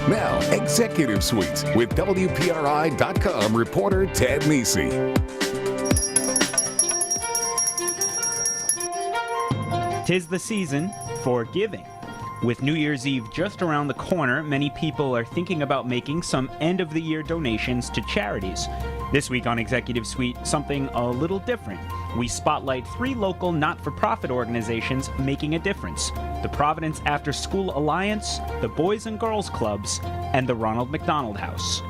Now, Executive Suite with WPRI.com reporter Ted Nesi. Tis the season for giving. With New Year's Eve just around the corner, many people are thinking about making some end-of-the-year donations to charities. This week on Executive Suite, something a little different. We spotlight 3 local not-for-profit organizations making a difference: the Providence After School Alliance, the Boys and Girls Clubs, and the Ronald McDonald House.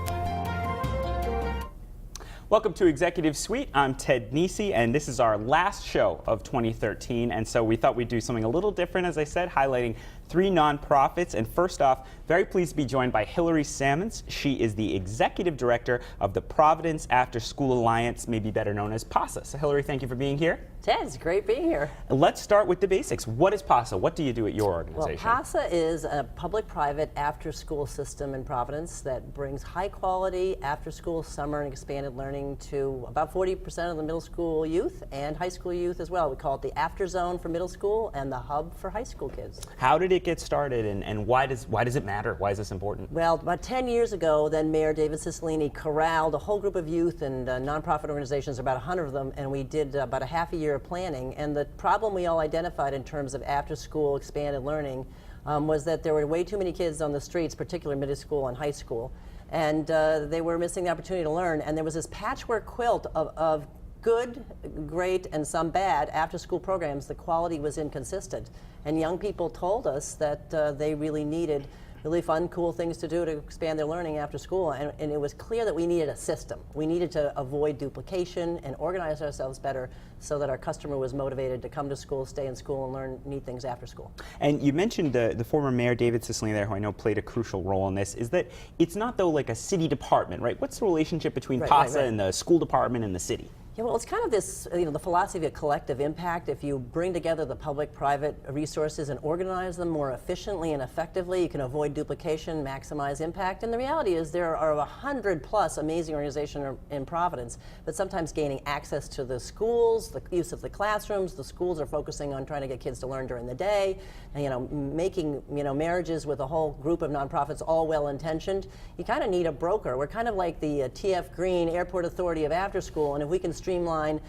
Welcome to Executive Suite. I'm Ted Nesi, and this is our last show of 2013, and so we thought we'd do something a little different, as I said, highlighting 3 nonprofits. And first off, very pleased to be joined by Hillary Salmons. She is the Executive Director of the Providence After School Alliance, maybe better known as PASA. So Hillary, thank you for being here. Ted, it's great being here. Let's start with the basics. What is PASA? What do you do at your organization? Well, PASA is a public-private after-school system in Providence that brings high-quality after-school summer and expanded learning to about 40% of the middle school youth and high school youth as well. We call it the After Zone for middle school and the Hub for high school kids. How did it get started, and why does it matter? Why is this important? Well, about 10 years ago, then Mayor David Cicilline corralled a whole group of youth and nonprofit organizations, about 100 of them, and we did about a half a year of planning. And the problem we all identified in terms of after-school expanded learning was that there were way too many kids on the streets, particularly middle school and high school, and they were missing the opportunity to learn. And there was this patchwork quilt of good, great, and some bad after-school programs. The quality was inconsistent, and young people told us that they really needed really fun, cool things to do to expand their learning after school, and it was clear that we needed a system. We needed to avoid duplication and organize ourselves better so that our customer was motivated to come to school, stay in school, and learn neat things after school. And you mentioned the former mayor, David Cicilline, there, who I know played a crucial role in this. Is that it's not, though, like a city department, right? What's the relationship between PASA and the school department and the city? Yeah, well, it's kind of this, the philosophy of collective impact. If you bring together the public-private resources and organize them more efficiently and effectively, you can avoid duplication, maximize impact. And the reality is there are 100+ amazing organizations in Providence, but sometimes gaining access to the schools, the use of the classrooms. The schools are focusing on trying to get kids to learn during the day, and, making, marriages with a whole group of nonprofits, all well-intentioned. You kind of need a broker. We're kind of like the TF Green Airport Authority of after school, and if we can streamline,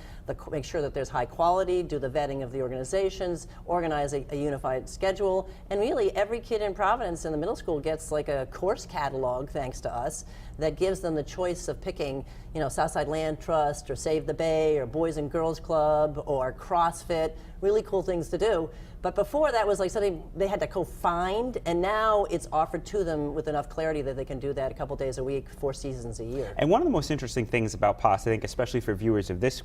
make sure that there's high quality, do the vetting of the organizations, organize a unified schedule, and really every kid in Providence in the middle school gets like a course catalog, thanks to us, that gives them the choice of picking, Southside Land Trust or Save the Bay or Boys and Girls Club or CrossFit, really cool things to do. But before that was like something they had to go find, and now it's offered to them with enough clarity that they can do that a couple days a week, 4 seasons a year. And one of the most interesting things about PASA, I think, especially for viewers of this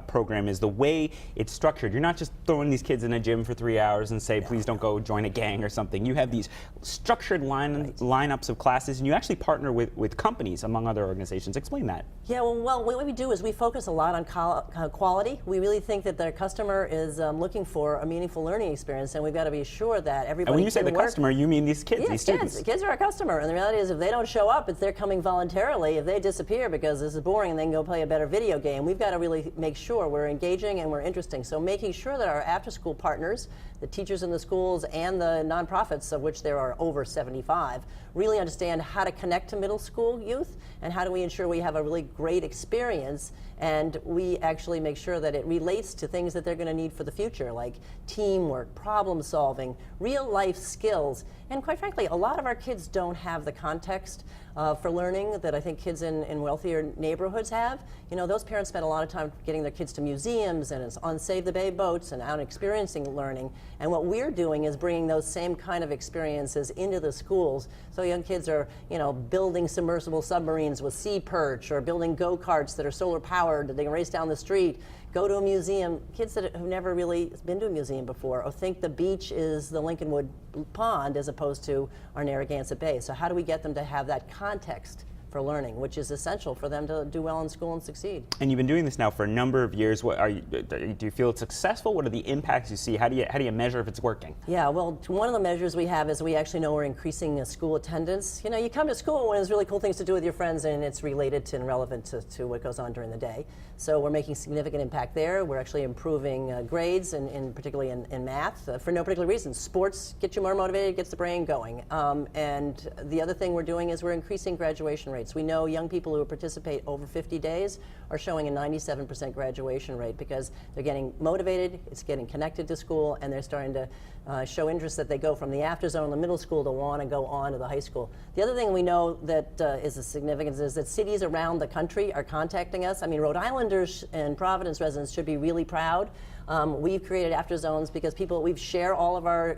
program, is the way it's structured. You're not just throwing these kids in a gym for 3 hours and say, please don't go join a gang or something. You have these structured lineups of classes, and you actually partner with companies, among other organizations. Explain that. Yeah, well, what we do is we focus a lot on quality. We really think that their customer is looking for a meaningful learning experience, and we've got to be sure that everybody And when you say the work. customer, you mean these kids, these students. Kids are our customer, and the reality is if they don't show up, if they're coming voluntarily, if they disappear because this is boring and they can go play a better video game, we've got to really make sure we're engaging and we're interesting. So making sure that our after-school partners, the teachers in the schools and the nonprofits, of which there are over 75, really understand how to connect to middle school youth and how do we ensure we have a really great experience, and we actually make sure that it relates to things that they're going to need for the future, like teamwork, problem solving, real life skills. And quite frankly, a lot of our kids don't have the context for learning that I think kids in wealthier neighborhoods have. Those parents spend a lot of time getting their kids to museums and on Save the Bay boats and out experiencing learning. And what we're doing is bringing those same kind of experiences into the schools. So young kids are, building submersible submarines with sea perch, or building go-karts that are solar powered that they can race down the street. Go to a museum. Kids that have never really been to a museum before, or think the beach is the Lincolnwood Pond as opposed to our Narragansett Bay. So how do we get them to have that context for learning, which is essential for them to do well in school and succeed. And you've been doing this now for a number of years. What do you feel it's successful? What are the impacts you see? How do you measure if it's working? Yeah, well, one of the measures we have is we actually know we're increasing school attendance. You know, you come to school when there's really cool things to do with your friends, and it's related to and relevant to what goes on during the day. So we're making significant impact there. We're actually improving grades, particularly in math, for no particular reason. Sports get you more motivated, gets the brain going. And the other thing we're doing is we're increasing graduation rates. We know young people who participate over 50 days are showing a 97% graduation rate because they're getting motivated, it's getting connected to school, and they're starting to show interest that they go from the after zone in the middle school to want to go on to the high school. The other thing we know that is of significance is that cities around the country are contacting us. I mean, Rhode Islanders and Providence residents should be really proud. We've created after zones because we share all of our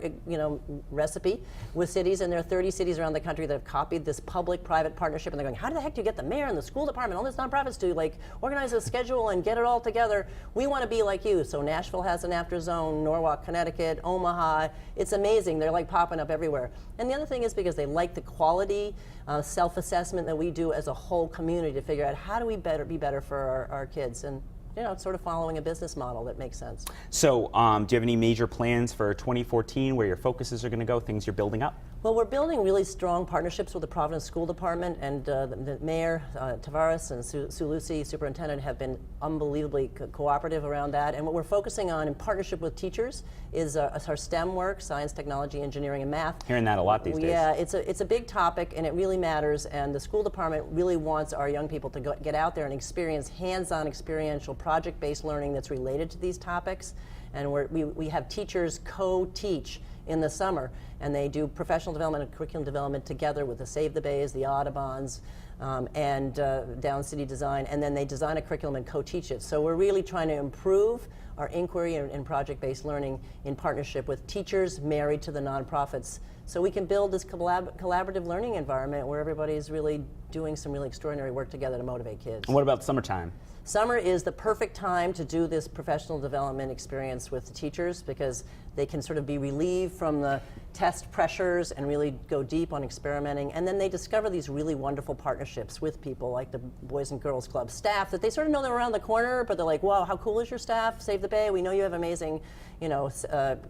recipe with cities, and there are 30 cities around the country that have copied this public-private partnership, and they're going, how the heck do you get the mayor and the school department, all these nonprofits to organize a schedule and get it all together? We want to be like you. So Nashville has an after zone, Norwalk, Connecticut, Omaha. It's amazing. They're like popping up everywhere. And the other thing is because they like the quality self-assessment that we do as a whole community to figure out how do we be better for our kids. And it's sort of following a business model that makes sense. So do you have any major plans for 2014 where your focuses are going to go, things you're building up? Well, we're building really strong partnerships with the Providence School Department, and the Mayor, Tavares, and Sue Lucy, Superintendent, have been unbelievably cooperative around that. And what we're focusing on in partnership with teachers is our STEM work, science, technology, engineering, and math. Hearing that a lot these days. Yeah, it's a big topic, and it really matters, and the school department really wants our young people to get out there and experience hands-on experiential project-based learning that's related to these topics. And we have teachers co-teach in the summer, and they do professional development and curriculum development together with the Save the Bays, the Audubons, and Down City Design, and then they design a curriculum and co-teach it. So we're really trying to improve our inquiry and project-based learning in partnership with teachers married to the nonprofits, so we can build this collaborative learning environment where everybody's really doing some really extraordinary work together to motivate kids. And what about summertime? Summer is the perfect time to do this professional development experience with the teachers because they can sort of be relieved from the test pressures and really go deep on experimenting. And then they discover these really wonderful partnerships with people like the Boys and Girls Club staff that they sort of know they're around the corner, but they're like, wow, how cool is your staff? Save the Bay, we know you have amazing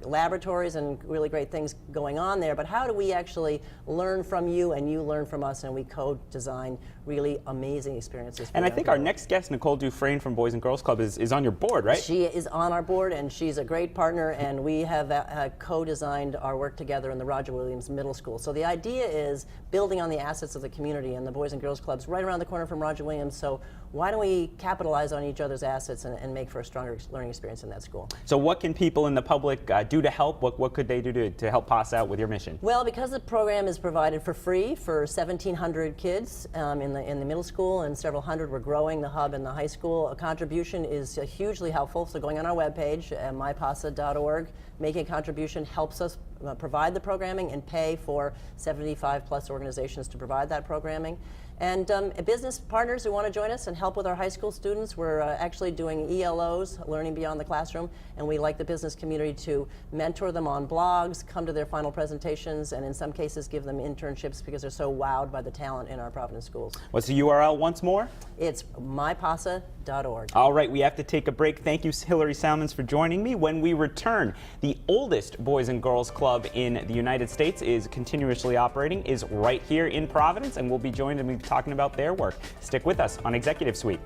laboratories and really great things going on there, but how do we actually learn from you and you learn from us, and we co-design really amazing experiences for And I think our next guest, Nicole Dufresne from Boys and Girls Club, is on your board, right? She is on our board, and she's a great partner, and we have co-designed our work together in the Roger Williams Middle School. So the idea is building on the assets of the community, and the Boys and Girls Club's right around the corner from Roger Williams, so why don't we capitalize on each other's assets and make for a stronger learning experience in that school? So what can people in the public do to help? What could they do to help PASA out with your mission? Well, because the program is provided for free for 1,700 kids in the middle school, and several hundred, we're growing the hub in the high school. A contribution is hugely helpful, so going on our webpage at mypasa.org, making a contribution helps us provide the programming and pay for 75 plus organizations to provide that programming. And business partners who want to join us and help with our high school students, we're actually doing ELOs, Learning Beyond the Classroom, and we like the business community to mentor them on blogs, come to their final presentations, and in some cases give them internships because they're so wowed by the talent in our Providence schools. What's the URL once more? It's mypasa.org. All right, we have to take a break. Thank you, Hillary Salmons, for joining me. When we return, the oldest Boys and Girls Club in the United States is continuously operating, is right here in Providence, and we'll be joined and we'll be talking about their work. Stick with us on Executive Suite.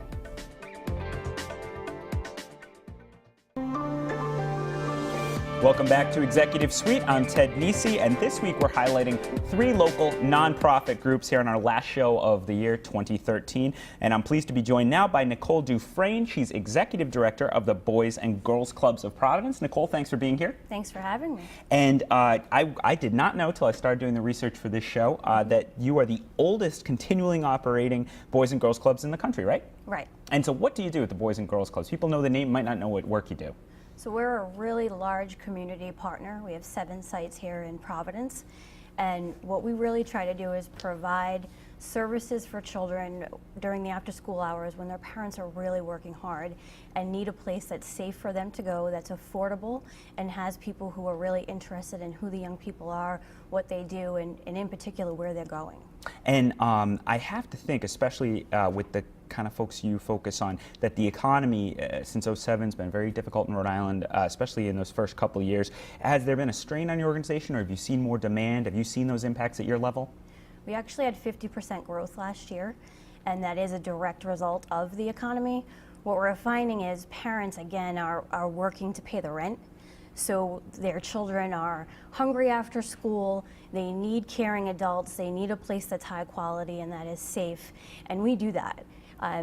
Welcome back to Executive Suite. I'm Ted Nisi, and this week we're highlighting 3 local nonprofit groups here on our last show of the year 2013. And I'm pleased to be joined now by Nicole Dufresne. She's Executive Director of the Boys and Girls Clubs of Providence. Nicole, thanks for being here. Thanks for having me. And I did not know till I started doing the research for this show that you are the oldest continuing operating Boys and Girls Clubs in the country, right? Right. And so what do you do at the Boys and Girls Clubs? People know the name, might not know what work you do. So we're a really large community partner. We have 7 sites here in Providence. And what we really try to do is provide services for children during the after-school hours when their parents are really working hard and need a place that's safe for them to go, that's affordable, and has people who are really interested in who the young people are, what they do, and in particular where they're going. And I have to think, especially with the kind of folks you focus on, that the economy since '07 has been very difficult in Rhode Island, especially in those first couple of years. Has there been a strain on your organization, or have you seen more demand? Have you seen those impacts at your level? We actually had 50% growth last year, and that is a direct result of the economy. What we're finding is parents, again, are working to pay the rent. So their children are hungry after school, they need caring adults, they need a place that's high quality and that is safe, and we do that.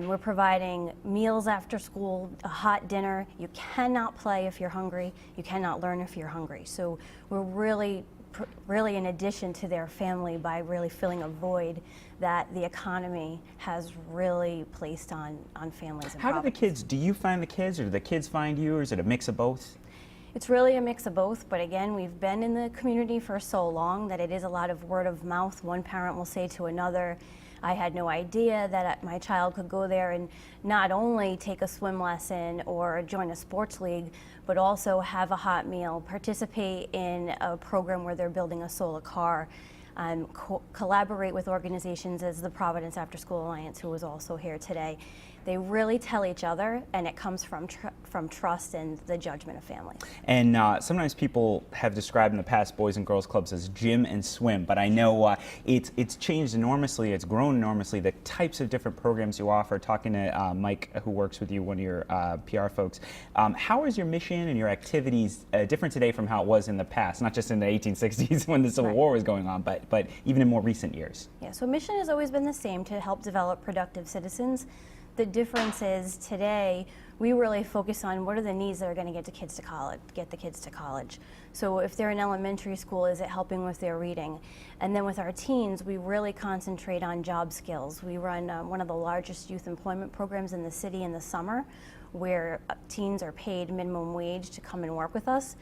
We're providing meals after school, a hot dinner. You cannot play if you're hungry, you cannot learn if you're hungry. So we're really in addition to their family by really filling a void that the economy has really placed on families in Providence. Do you find the kids, or do the kids find you, or is it a mix of both? It's really a mix of both, but again, we've been in the community for so long that it is a lot of word of mouth. One parent will say to another, I had no idea that my child could go there and not only take a swim lesson or join a sports league, but also have a hot meal, participate in a program where they're building a solar car, collaborate with organizations as the Providence After School Alliance, who was also here today. They really tell each other, and it comes from trust and the judgment of families. And sometimes people have described in the past Boys and Girls Clubs as gym and swim, but I know it's changed enormously, it's grown enormously, the types of different programs you offer. Talking to Mike, who works with you, one of your PR folks, how is your mission and your activities different today from how it was in the past, not just in the 1860s when the Civil War was going on, but even in more recent years? Yeah, so mission has always been the same, to help develop productive citizens. The difference is today we really focus on what are the needs that are going to get the kids to college. So if they're in elementary school, is it helping with their reading? And then with our teens, we really concentrate on job skills. We run one of the largest youth employment programs in the city in the summer, where teens are paid minimum wage to come and work with us.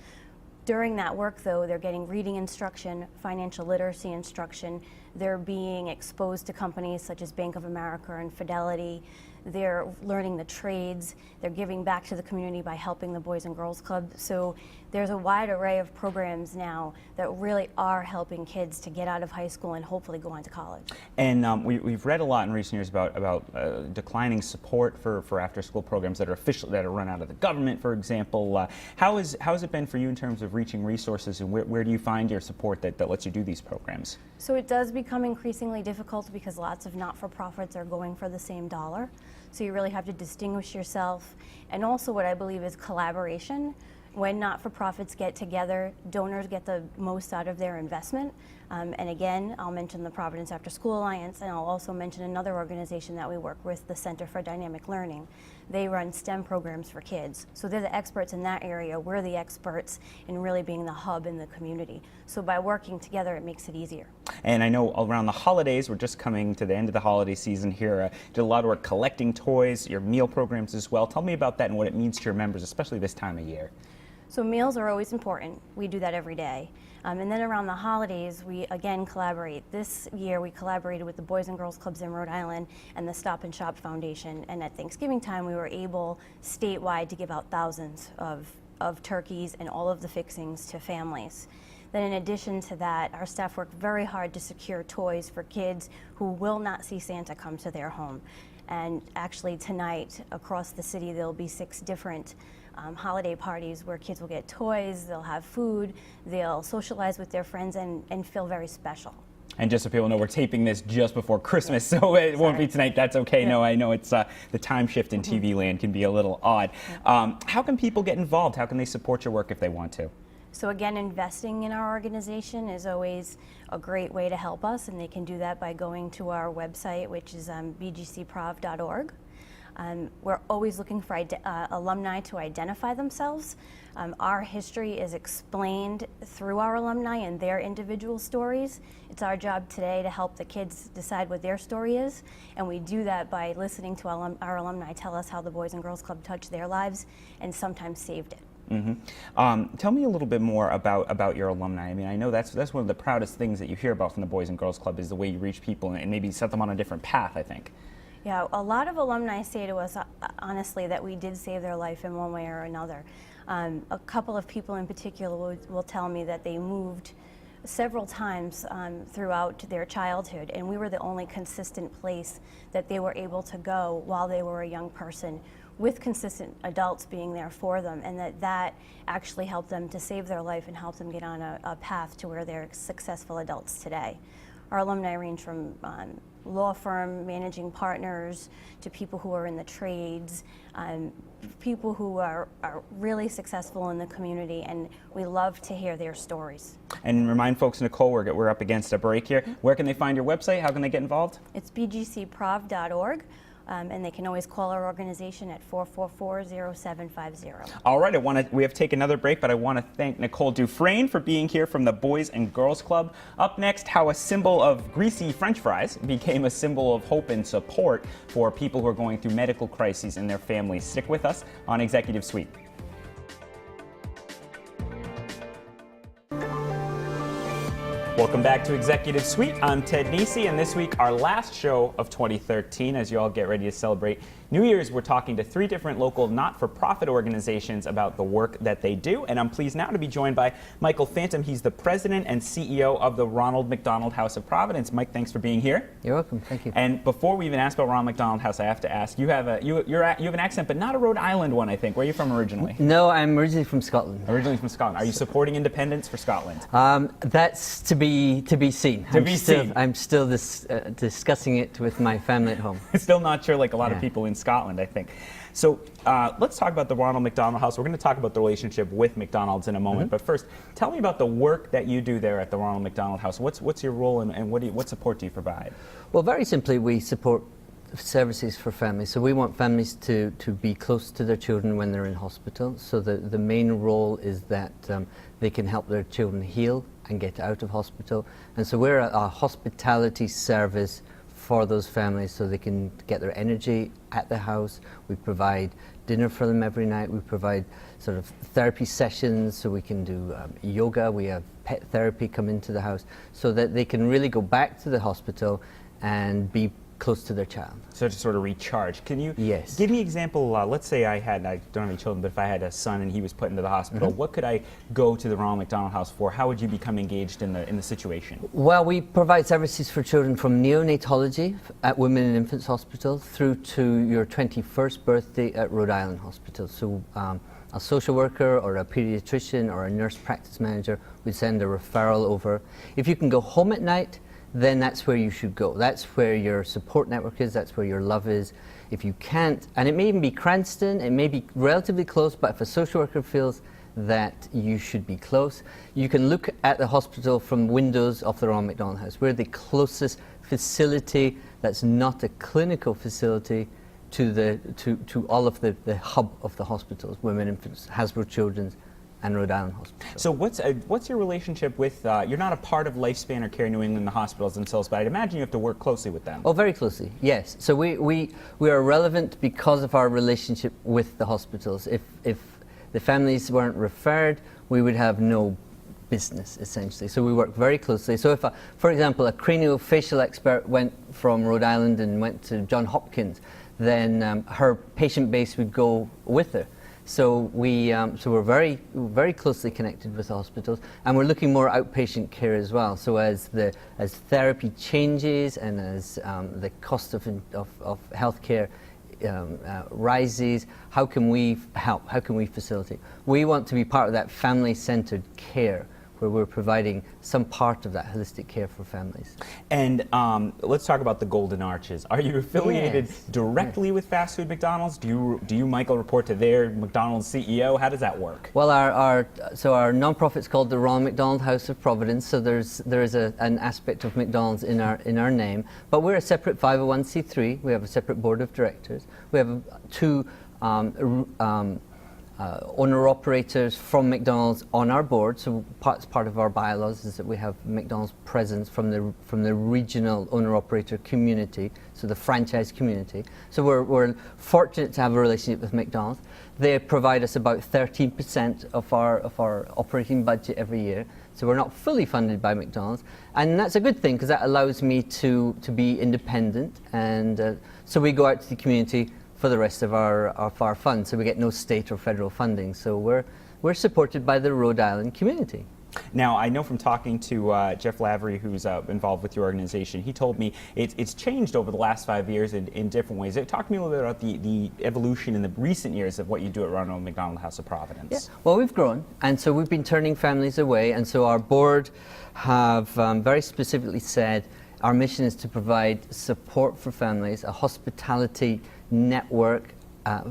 During that work, though, they're getting reading instruction, financial literacy instruction. They're being exposed to companies such as Bank of America and Fidelity. They're learning the trades. They're giving back to the community by helping the Boys and Girls Club. So there's a wide array of programs now that really are helping kids to get out of high school and hopefully go on to college. And we've read a lot in recent years about declining support for after-school programs that are run out of the government, for example. How has it been for you in terms of reaching resources, and where do you find your support that lets you do these programs? So it does become increasingly difficult because lots of not-for-profits are going for the same dollar. So you really have to distinguish yourself. And also what I believe is collaboration. When not-for-profits get together, donors get the most out of their investment. And again, I'll mention the Providence After School Alliance, and I'll also mention another organization that we work with, the Center for Dynamic Learning. They run STEM programs for kids. So they're the experts in that area. We're the experts in really being the hub in the community. So by working together, it makes it easier. And I know around the holidays, we're just coming to the end of the holiday season here. Did a lot of work collecting toys, your meal programs as well. Tell me about that and what it means to your members, especially this time of year. So meals are always important. We do that every day. And then around the holidays, we again collaborate. This year we collaborated with the Boys and Girls Clubs in Rhode Island and the Stop and Shop Foundation. And at Thanksgiving time, we were able statewide to give out thousands of turkeys and all of the fixings to families. Then in addition to that, our staff worked very hard to secure toys for kids who will not see Santa come to their home. And actually tonight, across the city, there'll be 6 different holiday parties where kids will get toys, they'll have food, they'll socialize with their friends and feel very special. And just so people know, we're taping this just before Christmas, so it won't be tonight. That's okay. Yeah. No, I know it's the time shift in TV land can be a little odd. How can people get involved? How can they support your work if they want to? So again, investing in our organization is always a great way to help us, and they can do that by going to our website, which is bgcprov.org. We're always looking for alumni to identify themselves. Our history is explained through our alumni and their individual stories. It's our job today to help the kids decide what their story is, and we do that by listening to our alumni tell us how the Boys and Girls Club touched their lives and sometimes saved it. Tell me a little bit more about your alumni. I mean, I know that's one of the proudest things that you hear about from the Boys and Girls Club is the way you reach people and maybe set them on a different path, I think. Yeah, a lot of alumni say to us, honestly, that we did save their life in one way or another. A couple of people in particular will tell me that they moved several times throughout their childhood, and we were the only consistent place that they were able to go while they were a young person, with consistent adults being there for them, and that actually helped them to save their life and helped them get on a path to where they're successful adults today. Our alumni range from law firm managing partners to people who are in the trades, people who are really successful in the community, and we love to hear their stories. And remind folks, Nicole, we're up against a break here. Where can they find your website? How can they get involved? It's bgcprov.org. And they can always call our organization at 444-0750. All right, we have to take another break, but I want to thank Nicole Dufresne for being here from the Boys and Girls Club. Up next, how a symbol of greasy French fries became a symbol of hope and support for people who are going through medical crises in their families. Stick with us on Executive Suite. Welcome back to Executive Suite. I'm Ted Nisi, and this week, our last show of 2013, as you all get ready to celebrate New Year's, we're talking to 3 different local not-for-profit organizations about the work that they do, and I'm pleased now to be joined by Michael Fantom. He's the president and CEO of the Ronald McDonald House of Providence. Mike, thanks for being here. You're welcome. Thank you. And before we even ask about Ronald McDonald House, I have to ask, you have an accent, but not a Rhode Island one, I think. Where are you from originally? No, I'm originally from Scotland. Originally from Scotland. Are you supporting independence for Scotland? That's to be seen. I'm still discussing it with my family at home. Still not sure, like a lot of people in Scotland, I think. So let's talk about the Ronald McDonald House. We're going to talk about the relationship with McDonald's in a moment. But first, tell me about the work that you do there at the Ronald McDonald House. What's your role and what support do you provide? Well, very simply, we support services for families. So we want families to be close to their children when they're in hospital. So the main role is that they can help their children heal and get out of hospital. And so we're a hospitality service for those families so they can get their energy at the house. We provide dinner for them every night. We provide sort of therapy sessions, so we can do yoga. We have pet therapy come into the house so that they can really go back to the hospital and be close to their child. So to sort of recharge. Can you give me an example? Let's say I don't have any children, but if I had a son and he was put into the hospital, what could I go to the Ronald McDonald House for? How would you become engaged in the situation? Well, we provide services for children from neonatology at Women and Infants Hospital through to your 21st birthday at Rhode Island Hospital. So a social worker or a pediatrician or a nurse practice manager would send a referral over. If you can go home at night, then that's where you should go. That's where your support network is, that's where your love is. If you can't, and it may even be Cranston, it may be relatively close, but if a social worker feels that you should be close, you can look at the hospital from windows of the Ronald McDonald House. We're the closest facility that's not a clinical facility to all of the hub of the hospitals, Women, Infants, Hasbro Children's, and Rhode Island Hospital. So what's your relationship with, you're not a part of Lifespan or Care New England, the hospitals themselves, but I'd imagine you have to work closely with them. Oh, very closely, yes. So we are relevant because of our relationship with the hospitals. If the families weren't referred, we would have no business, essentially. So we work very closely. So if, for example, a craniofacial expert went from Rhode Island and went to Johns Hopkins, then her patient base would go with her. So we're very, very closely connected with the hospitals, and we're looking more outpatient care as well. So as therapy changes and as the cost of healthcare rises, how can we help? How can we facilitate? We want to be part of that family-centered care, where we're providing some part of that holistic care for families. And let's talk about the Golden Arches. Are you affiliated directly with fast food McDonald's? Do you, Michael, report to their McDonald's CEO? How does that work? Well, our nonprofit's called the Ronald McDonald House of Providence, so there is an aspect of McDonald's in our name, but we're a separate 501c3. We have a separate board of directors. We have two owner-operators from McDonald's on our board. So part of our bylaws is that we have McDonald's presence from the regional owner-operator community, so the franchise community. So we're fortunate to have a relationship with McDonald's. They provide us about 13% of our operating budget every year. So we're not fully funded by McDonald's, and that's a good thing because that allows me to be independent, and so we go out to the community for the rest of our funds, so we get no state or federal funding. So we're supported by the Rhode Island community. Now, I know from talking to Jeff Lavery, who's involved with your organization, he told me it's changed over the last 5 years in different ways. Talk to me a little bit about the evolution in the recent years of what you do at Ronald McDonald House of Providence. Yeah. Well, we've grown, and so we've been turning families away, and so our board have very specifically said our mission is to provide support for families, a hospitality network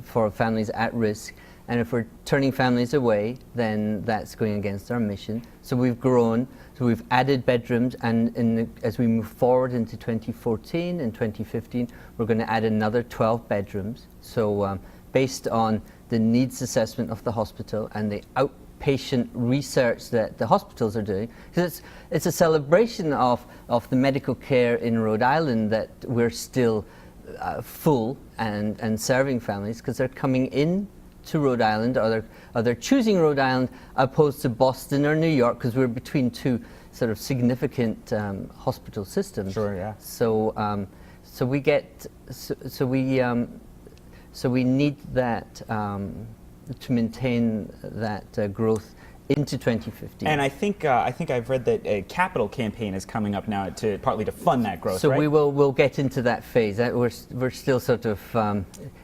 for families at risk. And if we're turning families away, then that's going against our mission. So we've grown, so we've added bedrooms, and as we move forward into 2014 and 2015, we're going to add another 12 bedrooms. So based on the needs assessment of the hospital and the outpatient research that the hospitals are doing, because it's a celebration of the medical care in Rhode Island that we're still full and serving families, because they're coming in to Rhode Island, or they're choosing Rhode Island opposed to Boston or New York, because we're between two sort of significant hospital systems. Sure, yeah. So we need that to maintain that growth into 2015. And I think I've read that a capital campaign is coming up now partly to fund that growth. So right? we'll get into that phase. We're still sort of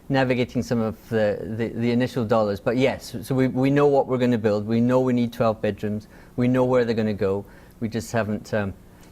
navigating some of the initial dollars, but yes. So we know what we're going to build. We know we need 12 bedrooms. We know where they're going to go. We just haven't.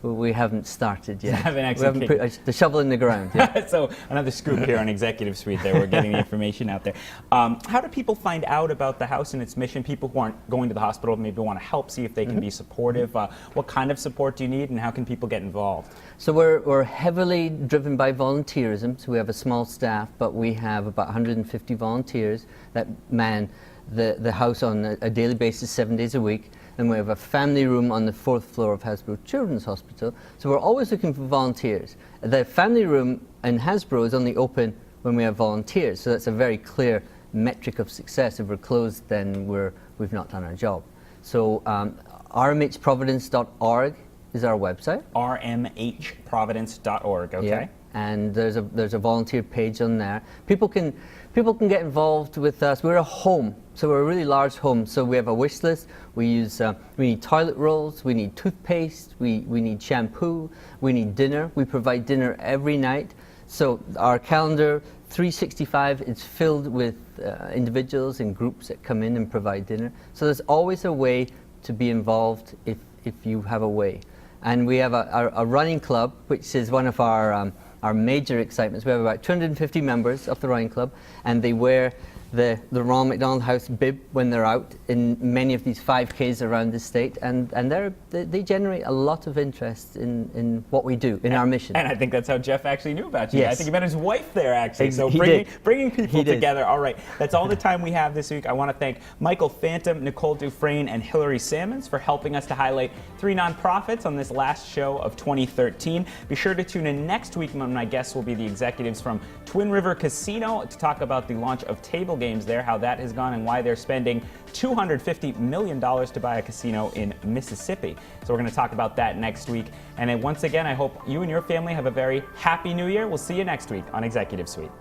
We haven't started yet. We haven't put the shovel in the ground. Yeah. So another scoop here on Executive Suite there. We're getting the information out there. How do people find out about the house and its mission? People who aren't going to the hospital maybe want to help, see if they can be supportive. What kind of support do you need, and how can people get involved? So we're heavily driven by volunteerism. So we have a small staff, but we have about 150 volunteers that man the house on a daily basis, 7 days a week. And we have a family room on the 4th floor of Hasbro Children's Hospital. So we're always looking for volunteers. The family room in Hasbro is only open when we have volunteers. So that's a very clear metric of success. If we're closed, then we've not done our job. So rmhprovidence.org is our website. rmhprovidence.org, okay. Yeah. And there's a volunteer page on there. People can get involved with us. We're a home, so we're a really large home. So we have a wish list. We need toilet rolls, we need toothpaste, we need shampoo, we need dinner. We provide dinner every night. So our calendar 365 is filled with individuals and groups that come in and provide dinner. So there's always a way to be involved if you have a way. And we have a running club, which is one of our major excitements. We have about 250 members of the running club, and they wear the Ronald McDonald House bib when they're out in many of these 5Ks around the state, and they generate a lot of interest in what we do, in our mission. And I think that's how Jeff actually knew about you. Yes. I think he met his wife there, actually. So He bringing people did. together. All right, that's all the time we have this week. I want to thank Michael Fantom, Nicole Dufresne, and Hillary Salmons for helping us to highlight 3 nonprofits on this last show of 2013. Be sure to tune in next week when my guests will be the executives from Twin River Casino to talk about the launch of table games there, how that has gone, and why they're spending $250 million to buy a casino in Mississippi. So we're going to talk about that next week. And then once again, I hope you and your family have a very happy new year. We'll see you next week on Executive Suite.